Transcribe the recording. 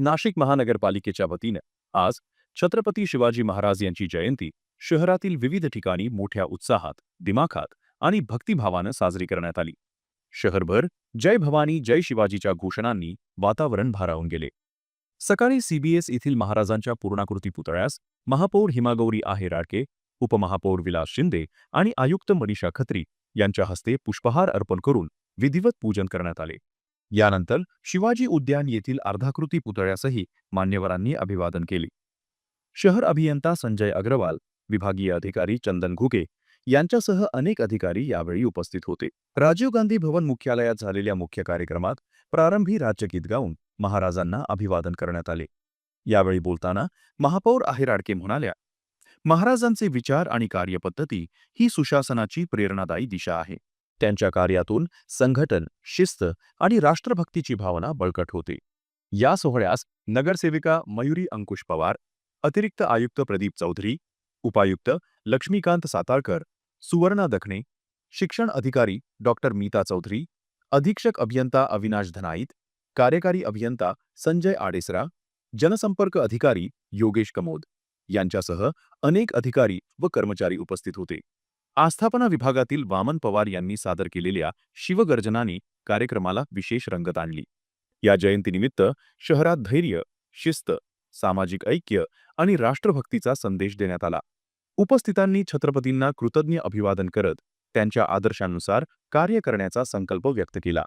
नाशिक महानगरपालिकेच्या वतीने आज छत्रपती शिवाजी महाराज यांची जयंती शहरातील विविध ठिकाणी मोठ्या उत्साहात, दिमाखात आणि भक्तिभावानं साजरी करण्यात आली. शहरभर जय भवानी जय शिवाजीच्या घोषणांनी वातावरण भारावून गेले. सकाळी सीबीएस येथील महाराजांच्या पूर्णाकृती पुतळ्यास महापौर हिमागौरी आहेराडके, उपमहापौर विलास शिंदे आणि आयुक्त मनीषा खत्री यांच्या हस्ते पुष्पहार अर्पण करून विधिवत पूजन करण्यात आले. यानंतर शिवाजी उद्यान येथील अर्धाकृती पुतळ्यासही मान्यवरांनी अभिवादन केले. शहर अभियंता संजय अग्रवाल, विभागीय अधिकारी चंदन घुगे यांच्यासह अनेक अधिकारी यावेळी उपस्थित होते. राजीव गांधी भवन मुख्यालयात झालेल्या मुख्य कार्यक्रमात प्रारंभी राज्यगीत गाऊन महाराजांना अभिवादन करण्यात आले. यावेळी बोलताना महापौर आहेराडके म्हणाल्या, महाराजांचे विचार आणि कार्यपद्धती ही सुशासनाची प्रेरणादायी दिशा आहे. त्यांच्या कार्यातून संघटन, शिस्त आणि राष्ट्रभक्तीची भावना बळकट होते. या सोहळ्यास नगरसेविका मयुरी अंकुश पवार, अतिरिक्त आयुक्त प्रदीप चौधरी, उपायुक्त लक्ष्मीकांत सातारकर, सुवर्णा दखणे, शिक्षण अधिकारी डॉक्टर मीता चौधरी, अधीक्षक अभियंता अविनाश धनाईत, कार्यकारी अभियंता संजय आडेसरा, जनसंपर्क अधिकारी योगेश कमोद यांच्यासह अनेक अधिकारी व कर्मचारी उपस्थित होते. आस्थापना विभागातील वामन पवार यांनी सादर केलेल्या शिवगर्जनांनी कार्यक्रमाला विशेष रंगत आणली. या जयंतीनिमित्त शहरात धैर्य, शिस्त, सामाजिक ऐक्य आणि राष्ट्रभक्तीचा संदेश देण्यात आला. उपस्थितांनी छत्रपतींना कृतज्ञ अभिवादन करत त्यांच्या आदर्शानुसार कार्य करण्याचा संकल्प व्यक्त केला.